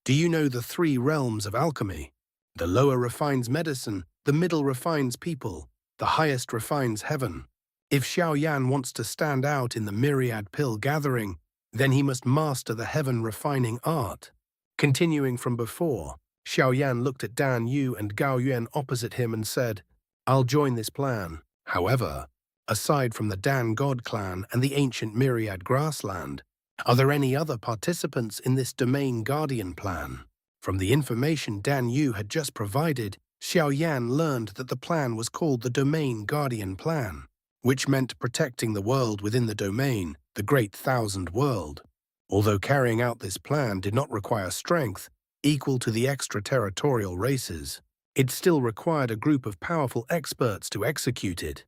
Do you know the three realms of alchemy? The lower refines medicine, the middle refines people, the highest refines heaven. If Xiao wants to stand out in the myriad pill gathering, then he must master the heaven-refining art. Continuing from before, Xiao looked at Dan Yu and Gao Yuan opposite him and said, "I'll join this plan. However, aside from the Dan God clan and the ancient myriad grassland, are there any other participants in this domain guardian plan?" From the information Dan Yu had just provided, Xiao learned that the plan was called the Domain Guardian Plan, which meant protecting the world within the domain, the Great Thousand World. Although carrying out this plan did not require strength equal to the extraterritorial races, it still required a group of powerful experts to execute it.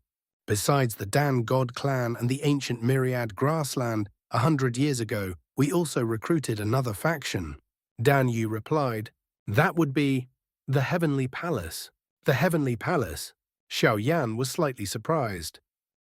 Besides the Dan God clan and the ancient myriad grassland, 100 years ago, we also recruited another faction. Dan Yu replied, "That would be the Heavenly Palace." The Heavenly Palace? Xiao was slightly surprised.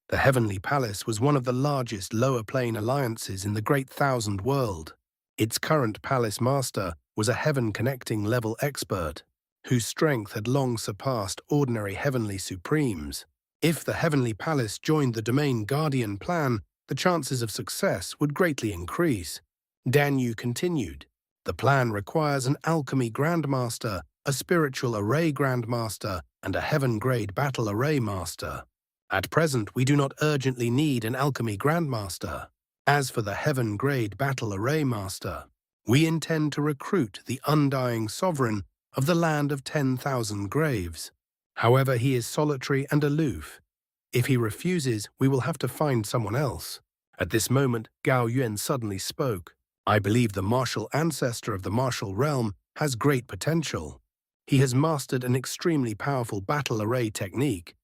The Heavenly Palace was one of the largest lower plane alliances in the Great Thousand World. Its current palace master was a heaven-connecting level expert, whose strength had long surpassed ordinary heavenly supremes. If the Heavenly Palace joined the Domain Guardian plan, the chances of success would greatly increase. Dan Yu continued, "The plan requires an alchemy grandmaster, a spiritual array grandmaster, and a heaven-grade battle array master. At present, we do not urgently need an alchemy grandmaster. As for the heaven-grade battle array master, we intend to recruit the undying sovereign of the land of 10,000 graves. However, he is solitary and aloof. If he refuses, we will have to find someone else." At this moment, Gao Yuan suddenly spoke. "I believe the martial ancestor of the martial realm has great potential. He has mastered an extremely powerful battle array technique.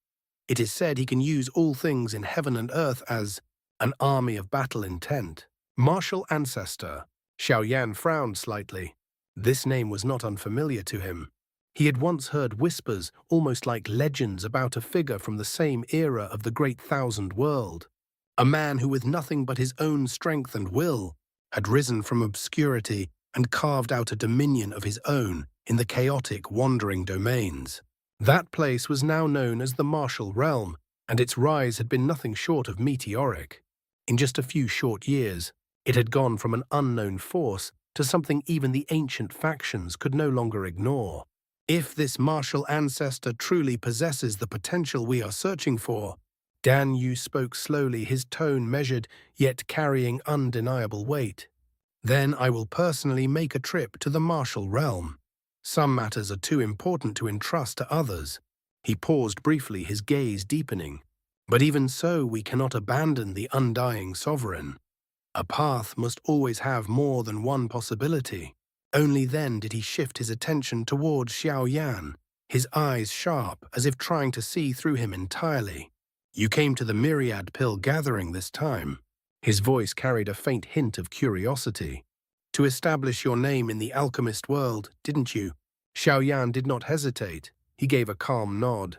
It is said he can use all things in heaven and earth as an army of battle intent." Martial ancestor. Xiao frowned slightly. This name was not unfamiliar to him. He had once heard whispers, almost like legends, about a figure from the same era of the Great Thousand World. A man who, with nothing but his own strength and will, had risen from obscurity and carved out a dominion of his own in the chaotic, wandering domains. That place was now known as the Martial Realm, and its rise had been nothing short of meteoric. In just a few short years, it had gone from an unknown force to something even the ancient factions could no longer ignore. If this martial ancestor truly possesses the potential we are searching for, Dan Yu spoke slowly, his tone measured, yet carrying undeniable weight, "then I will personally make a trip to the Martial Realm. Some matters are too important to entrust to others." He paused briefly, his gaze deepening. "But even so, we cannot abandon the undying sovereign. A path must always have more than one possibility." Only then did he shift his attention towards Xiao, his eyes sharp, as if trying to see through him entirely. "You came to the myriad pill gathering this time." His voice carried a faint hint of curiosity. "To establish your name in the alchemist world, didn't you?" Xiao did not hesitate. He gave a calm nod.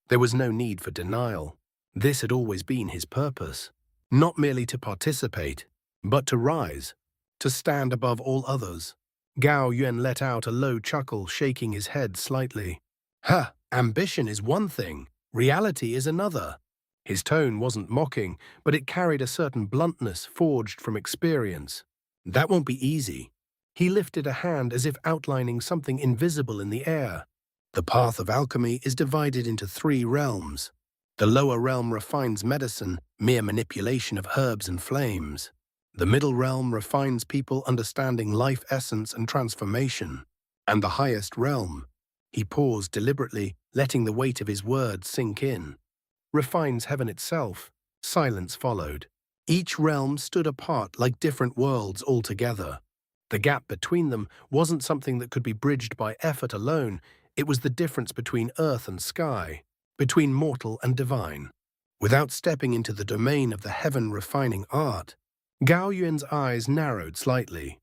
There was no need for denial. This had always been his purpose. Not merely to participate, but to rise, to stand above all others. Gao Yuan let out a low chuckle, shaking his head slightly. "Ha! Ambition is one thing, reality is another." His tone wasn't mocking, but it carried a certain bluntness forged from experience. "That won't be easy." He lifted a hand as if outlining something invisible in the air. "The path of alchemy is divided into 3 realms. The lower realm refines medicine, mere manipulation of herbs and flames. The middle realm refines people understanding life essence and transformation. And the highest realm," he paused deliberately, letting the weight of his words sink in, "refines heaven itself." Silence followed. Each realm stood apart like different worlds altogether. The gap between them wasn't something that could be bridged by effort alone, it was the difference between earth and sky, between mortal and divine. Without stepping into the domain of the heaven-refining art, Gao Yuan's eyes narrowed slightly.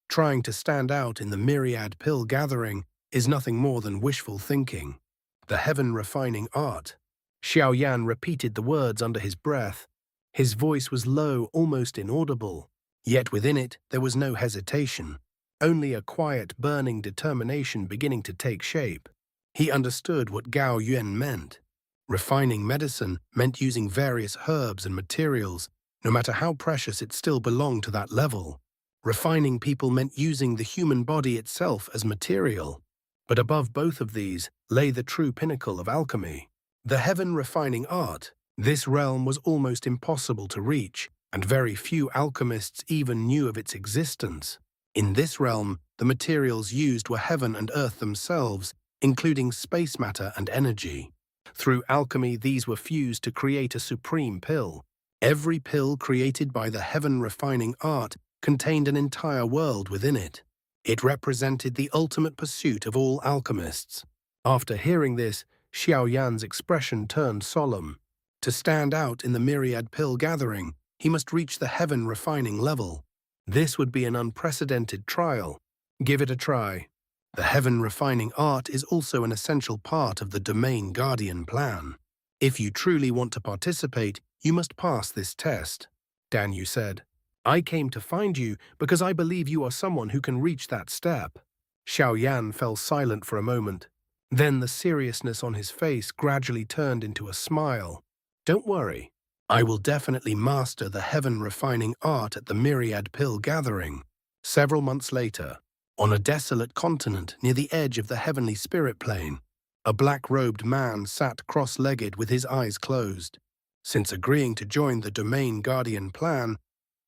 Trying to stand out in the myriad pill gathering is nothing more than wishful thinking. The heaven-refining art. Xiao repeated the words under his breath. His voice was low, almost inaudible, yet within it there was no hesitation. only a quiet, burning determination beginning to take shape. He understood what Gao Yuan meant. Refining medicine meant using various herbs and materials, no matter how precious it still belonged to that level. Refining people meant using the human body itself as material. But above both of these lay the true pinnacle of alchemy, the heaven-refining art. This realm was almost impossible to reach, and very few alchemists even knew of its existence. In this realm, the materials used were heaven and earth themselves, including space matter and energy. Through alchemy, these were fused to create a supreme pill. Every pill created by the heaven-refining art contained an entire world within it. It represented the ultimate pursuit of all alchemists. After hearing this, Xiao Yan's expression turned solemn. To stand out in the myriad pill gathering, he must reach the heaven-refining level. This would be an unprecedented trial. Give it a try. The heaven-refining art is also an essential part of the Domain Guardian plan. If you truly want to participate, you must pass this test. Dan Yu said, I came to find you because I believe you are someone who can reach that step. Xiao Yan fell silent for a moment. Then the seriousness on his face gradually turned into a smile. Don't worry. I will definitely master the heaven-refining art at the myriad pill gathering. Several months later, on a desolate continent near the edge of the heavenly spirit plane, a black-robed man sat cross-legged with his eyes closed. Since agreeing to join the Domain Guardian plan,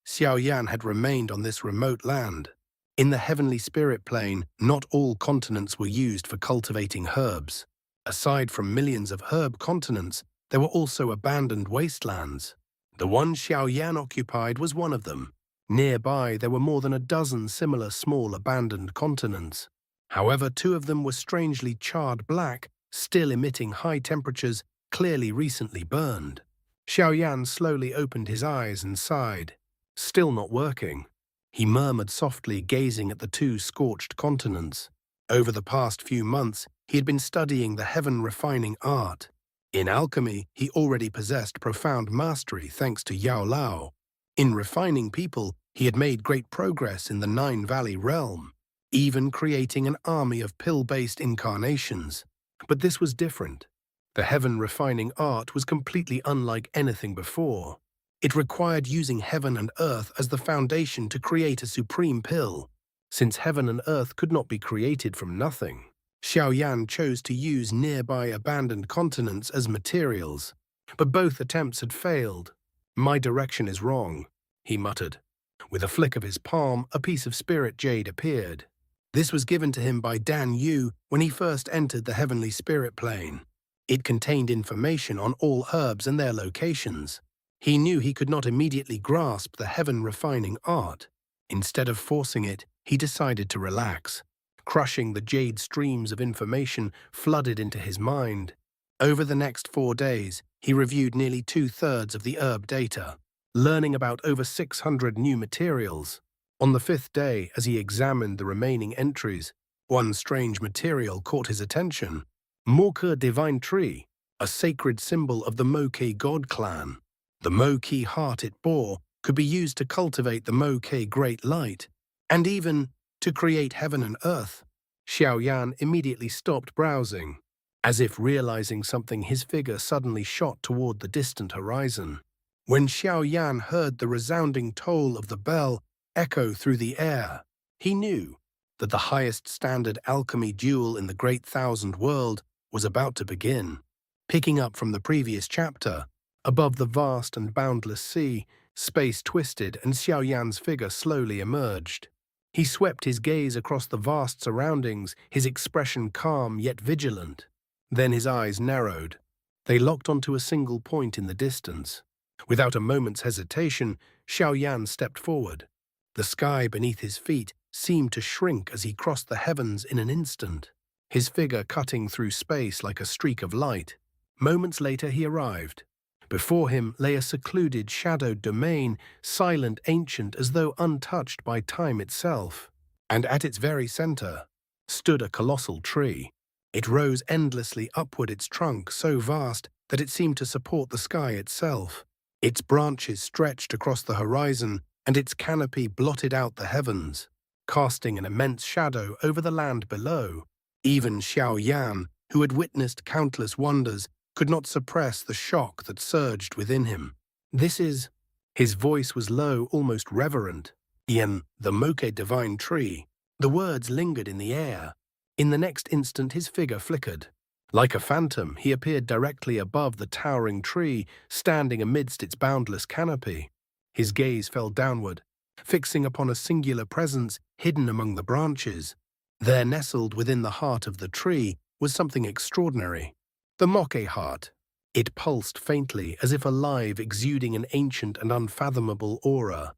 Xiao Yan had remained on this remote land. In the heavenly spirit plane, not all continents were used for cultivating herbs. Aside from millions of herb continents, there were also abandoned wastelands. The one Xiao Yan occupied was one of them. Nearby, there were more than a dozen similar small abandoned continents. However, two of them were strangely charred black, still emitting high temperatures, clearly recently burned. Xiao Yan slowly opened his eyes and sighed. Still not working. He murmured softly, gazing at the two scorched continents. Over the past few months, he had been studying the heaven-refining art. In alchemy, he already possessed profound mastery thanks to Yao Lao. In refining people, he had made great progress in the Nine Valley realm, even creating an army of pill-based incarnations. But this was different. The heaven-refining art was completely unlike anything before. It required using heaven and earth as the foundation to create a supreme pill. Since heaven and earth could not be created from nothing, Xiao Yan chose to use nearby abandoned continents as materials. But both attempts had failed. My direction is wrong, he muttered. With a flick of his palm, a piece of spirit jade appeared. This was given to him by Dan Yu when he first entered the heavenly spirit plane. It contained information on all herbs and their locations. He knew he could not immediately grasp the heaven-refining art. Instead of forcing it, he decided to relax. Crushing the jade streams of information flooded into his mind. Over the next 4 days, he reviewed nearly 2/3 of the herb data, learning about over 600 new materials. On the 5th day, as he examined the remaining entries, one strange material caught his attention. Mohke divine tree, a sacred symbol of the Mohke god clan. The Mohke heart it bore could be used to cultivate the Mohke great light, and even to create heaven and earth. Xiao Yan immediately stopped browsing. As if realizing something, his figure suddenly shot toward the distant horizon. When Xiao Yan heard the resounding toll of the bell echo through the air, he knew that the highest standard alchemy duel in the Great Thousand World was about to begin. Picking up from the previous chapter, above the vast and boundless sea, space twisted and Xiao Yan's figure slowly emerged. He swept his gaze across the vast surroundings, his expression calm yet vigilant. Then his eyes narrowed. They locked onto a single point in the distance. Without a moment's hesitation, Xiao Yan stepped forward. The sky beneath his feet seemed to shrink as he crossed the heavens in an instant, his figure cutting through space like a streak of light. Moments later he arrived. Before him lay a secluded, shadowed domain, silent, ancient, as though untouched by time itself. And at its very center stood a colossal tree. It rose endlessly upward, its trunk so vast that it seemed to support the sky itself. Its branches stretched across the horizon, and its canopy blotted out the heavens. casting an immense shadow over the land below. Even Xiao Yan, who had witnessed countless wonders, could not suppress the shock that surged within him. This is... His voice was low, almost reverent. In the Mohke divine tree, the words lingered in the air. In the next instant his figure flickered. Like a phantom, he appeared directly above the towering tree, standing amidst its boundless canopy. His gaze fell downward, fixing upon a singular presence hidden among the branches. There, nestled within the heart of the tree, was something extraordinary. The Mohke heart. It pulsed faintly, as if alive, exuding an ancient and unfathomable aura.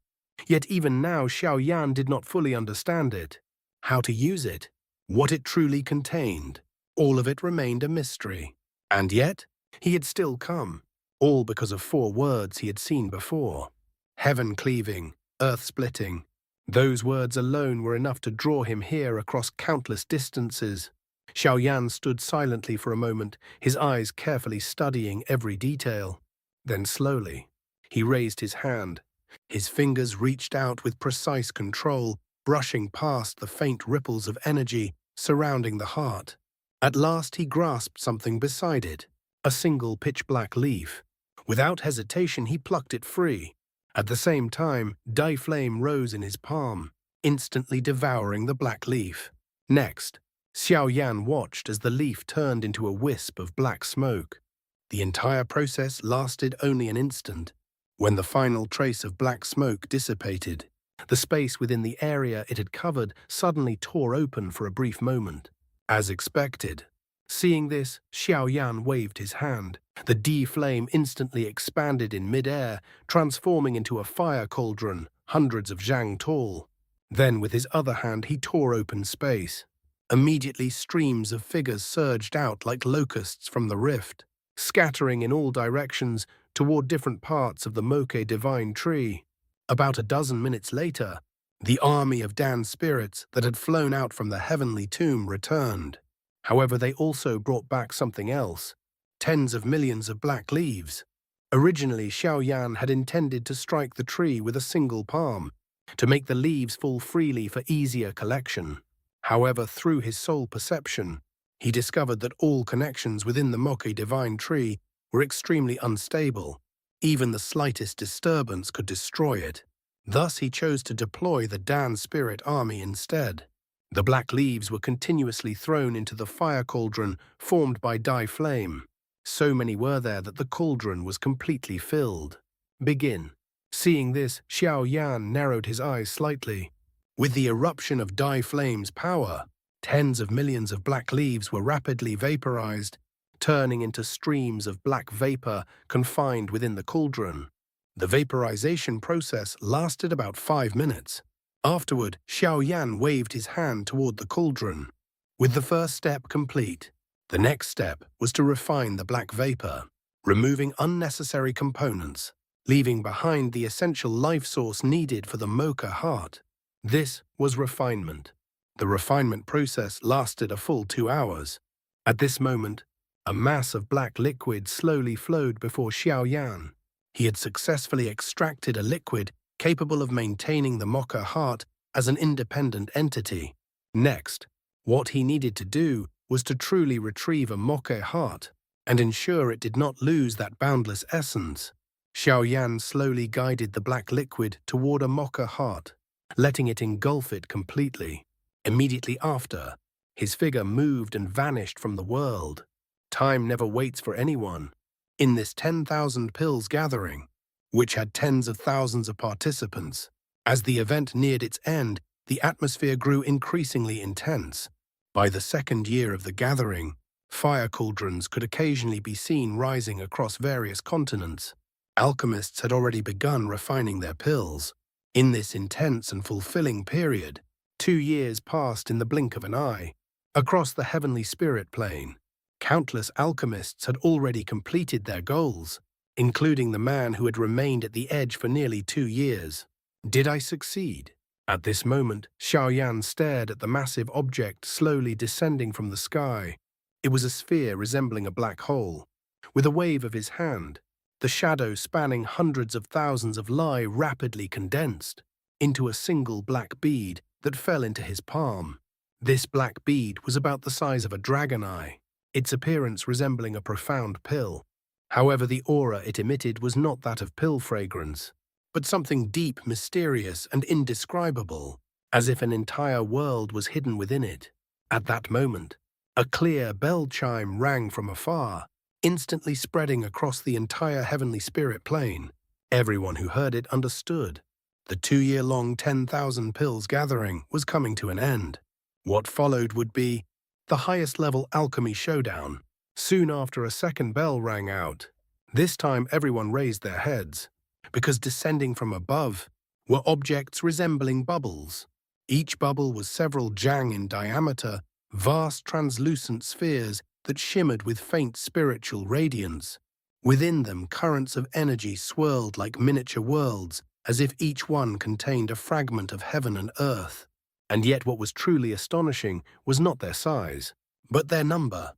Yet even now Xiao Yan did not fully understand it. How to use it, what it truly contained, all of it remained a mystery. And yet, he had still come, all because of 4 words he had seen before. Heaven cleaving, earth splitting. Those words alone were enough to draw him here across countless distances. Xiao Yan stood silently for a moment, his eyes carefully studying every detail. Then slowly, he raised his hand. His fingers reached out with precise control, brushing past the faint ripples of energy surrounding the heart. At last he grasped something beside it, a single pitch-black leaf. Without hesitation he plucked it free. At the same time, Dai flame rose in his palm, instantly devouring the black leaf. Next, Xiao Yan watched as the leaf turned into a wisp of black smoke. The entire process lasted only an instant. When the final trace of black smoke dissipated, the space within the area it had covered suddenly tore open for a brief moment. As expected. Seeing this, Xiao Yan waved his hand. The D flame instantly expanded in mid-air, transforming into a fire cauldron, hundreds of zhang tall. Then with his other hand he tore open space. Immediately streams of figures surged out like locusts from the rift, scattering in all directions toward different parts of the Mohke divine tree. About a dozen minutes later, the army of Dan spirits that had flown out from the heavenly tomb returned. However, they also brought back something else, tens of millions of black leaves. Originally, Xiao Yan had intended to strike the tree with a single palm, to make the leaves fall freely for easier collection. However, through his soul perception, he discovered that all connections within the Mohke divine tree were extremely unstable. Even the slightest disturbance could destroy it. Thus he chose to deploy the Dan spirit army instead. The black leaves were continuously thrown into the fire cauldron formed by Dai flame. So many were there that the cauldron was completely filled. Begin. Seeing this, Xiao Yan narrowed his eyes slightly. With the eruption of Dai flame's power, tens of millions of black leaves were rapidly vaporized, turning into streams of black vapor confined within the cauldron. The vaporization process lasted about 5 minutes. Afterward, Xiao Yan waved his hand toward the cauldron. With the first step complete, the next step was to refine the black vapor, removing unnecessary components, leaving behind the essential life source needed for the Mohke heart. This was refinement. The refinement process lasted a full 2 hours. At this moment, a mass of black liquid slowly flowed before Xiao Yan. He had successfully extracted a liquid capable of maintaining the Mohke heart as an independent entity. Next, what he needed to do was to truly retrieve a Mohke heart and ensure it did not lose that boundless essence. Xiao Yan slowly guided the black liquid toward a Mohke heart, letting it engulf it completely. Immediately after, his figure moved and vanished from the world. Time never waits for anyone. In this 10,000 pills gathering, which had tens of thousands of participants, as the event neared its end, the atmosphere grew increasingly intense. By the second year of the gathering, fire cauldrons could occasionally be seen rising across various continents. Alchemists had already begun refining their pills. In this intense and fulfilling period, 2 years passed in the blink of an eye. Across the heavenly spirit plane, countless alchemists had already completed their goals, including the man who had remained at the edge for nearly 2 years. Did I succeed? At this moment, Xiao Yan stared at the massive object slowly descending from the sky. It was a sphere resembling a black hole. With a wave of his hand, the shadow spanning hundreds of thousands of li rapidly condensed into a single black bead that fell into his palm. This black bead was about the size of a dragon eye, its appearance resembling a profound pill. However, the aura it emitted was not that of pill fragrance, but something deep, mysterious, and indescribable, as if an entire world was hidden within it. At that moment, a clear bell chime rang from afar, instantly spreading across the entire heavenly spirit plane. Everyone who heard it understood. The 2-year-long 10,000 pills gathering was coming to an end. What followed would be the highest-level alchemy showdown. Soon after, a second bell rang out. This time everyone raised their heads, because descending from above were objects resembling bubbles. Each bubble was several jang in diameter, vast translucent spheres that shimmered with faint spiritual radiance. Within them, currents of energy swirled like miniature worlds, as if each one contained a fragment of heaven and earth. And yet what was truly astonishing was not their size, but their number.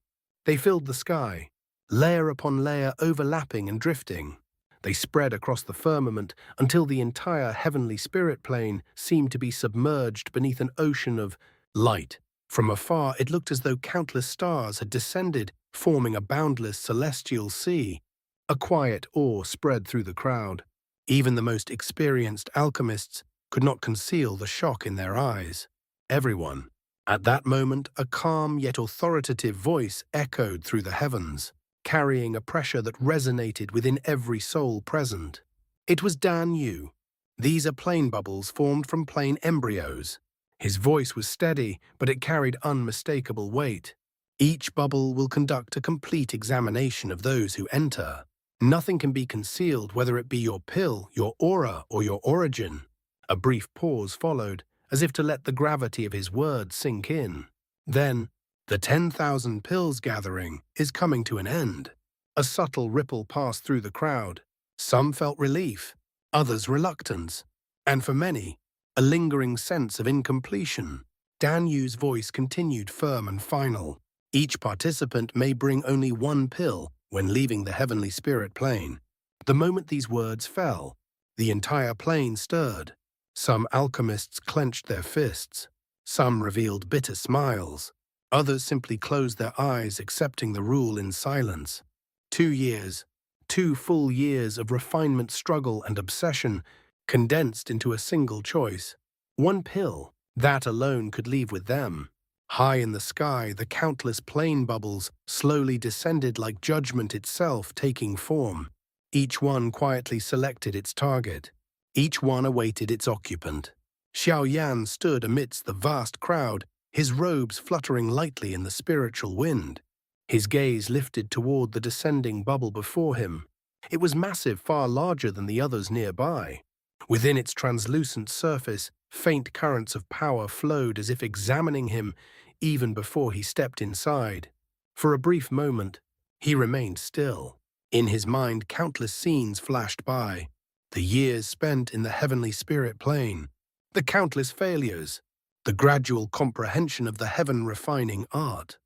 They filled the sky, layer upon layer overlapping and drifting. They spread across the firmament until the entire heavenly spirit plane seemed to be submerged beneath an ocean of light. From afar, it looked as though countless stars had descended, forming a boundless celestial sea. A quiet awe spread through the crowd. Even the most experienced alchemists could not conceal the shock in their eyes. Everyone. At that moment, a calm yet authoritative voice echoed through the heavens, carrying a pressure that resonated within every soul present. It was Dan Yu. These are plane bubbles formed from plane embryos. His voice was steady, but it carried unmistakable weight. Each bubble will conduct a complete examination of those who enter. Nothing can be concealed, whether it be your pill, your aura, or your origin. A brief pause followed, as if to let the gravity of his words sink in. Then, the 10,000 pills gathering is coming to an end. A subtle ripple passed through the crowd. Some felt relief, others reluctance, and for many, a lingering sense of incompletion. Dan Yu's voice continued firm and final. Each participant may bring only one pill when leaving the heavenly spirit plane. The moment these words fell, the entire plane stirred. Some alchemists clenched their fists. Some revealed bitter smiles. Others simply closed their eyes, accepting the rule in silence. 2 years, 2 full years of refinement, struggle, and obsession, condensed into a single choice. One pill, that alone could leave with them. High in the sky, the countless plane bubbles slowly descended like judgment itself taking form. Each one quietly selected its target. Each one awaited its occupant. Xiao stood amidst the vast crowd, his robes fluttering lightly in the spiritual wind. His gaze lifted toward the descending bubble before him. It was massive, far larger than the others nearby. Within its translucent surface, faint currents of power flowed as if examining him even before he stepped inside. For a brief moment, he remained still. In his mind, countless scenes flashed by. The years spent in the heavenly spirit plane, the countless failures, the gradual comprehension of the heaven-refining art,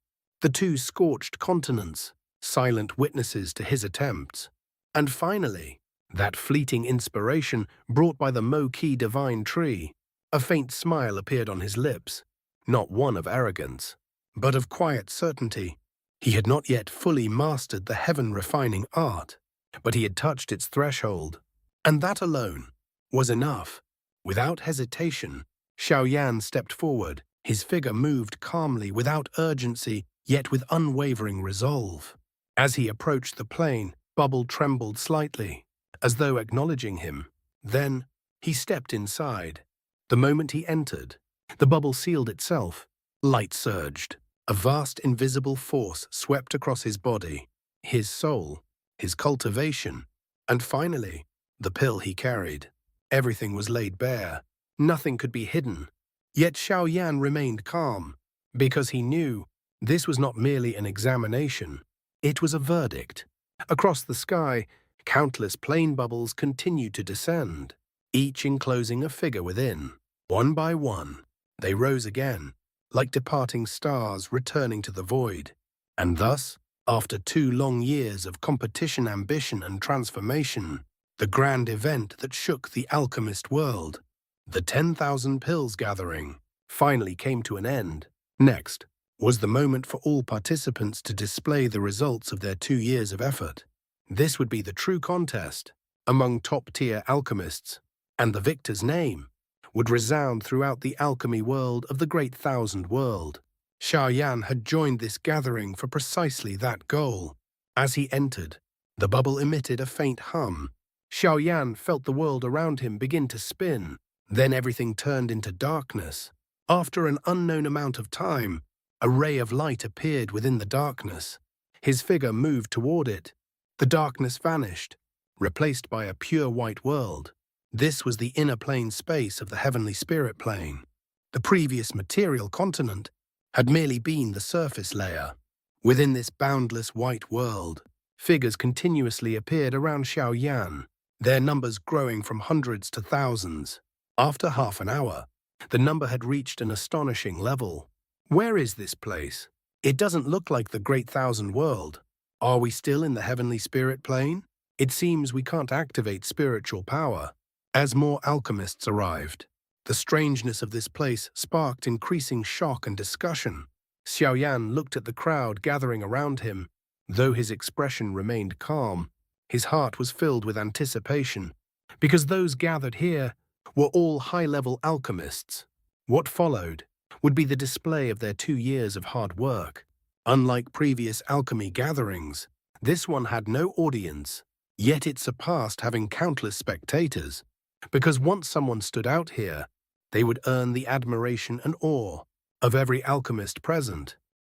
the 2 scorched continents, silent witnesses to his attempts, and finally, that fleeting inspiration brought by the Mohke divine tree. A faint smile appeared on his lips, not one of arrogance, but of quiet certainty. He had not yet fully mastered the heaven-refining art, but he had touched its threshold. And that alone was enough. Without hesitation, Xiao stepped forward. His figure moved calmly, without urgency, yet with unwavering resolve. As he approached the plane, Bubble trembled slightly, as though acknowledging him. Then he stepped inside. The moment he entered, the bubble sealed itself. Light surged. A vast invisible force swept across his body, his soul, his cultivation, and finally, the pill he carried. Everything was laid bare. Nothing could be hidden. Yet Xiao remained calm, because he knew this was not merely an examination. It was a verdict. Across the sky, countless plane bubbles continued to descend, each enclosing a figure within. One by one, they rose again, like departing stars returning to the void. And thus, after 2 long years of competition, ambition, and transformation, the grand event that shook the alchemist world, the 10,000 pills gathering, finally came to an end. Next was the moment for all participants to display the results of their 2 years of effort. This would be the true contest among top-tier alchemists, and the victor's name would resound throughout the alchemy world of the Great Thousand World. Xiao had joined this gathering for precisely that goal. As he entered, the bubble emitted a faint hum. Xiao felt the world around him begin to spin. Then everything turned into darkness. After an unknown amount of time, a ray of light appeared within the darkness. His figure moved toward it. The darkness vanished, replaced by a pure white world. This was the inner plane space of the heavenly spirit plane. The previous material continent had merely been the surface layer. Within this boundless white world, figures continuously appeared around Xiao, their numbers growing from hundreds to thousands. After half an hour, the number had reached an astonishing level. Where is this place? It doesn't look like the Great Thousand World. Are we still in the heavenly spirit plane? It seems we can't activate spiritual power. As more alchemists arrived, the strangeness of this place sparked increasing shock and discussion. Xiao looked at the crowd gathering around him. Though his expression remained calm, his heart was filled with anticipation, because those gathered here were all high-level alchemists. What followed would be the display of their 2 years of hard work. Unlike previous alchemy gatherings, this one had no audience, yet it surpassed having countless spectators, because once someone stood out here, they would earn the admiration and awe of every alchemist present.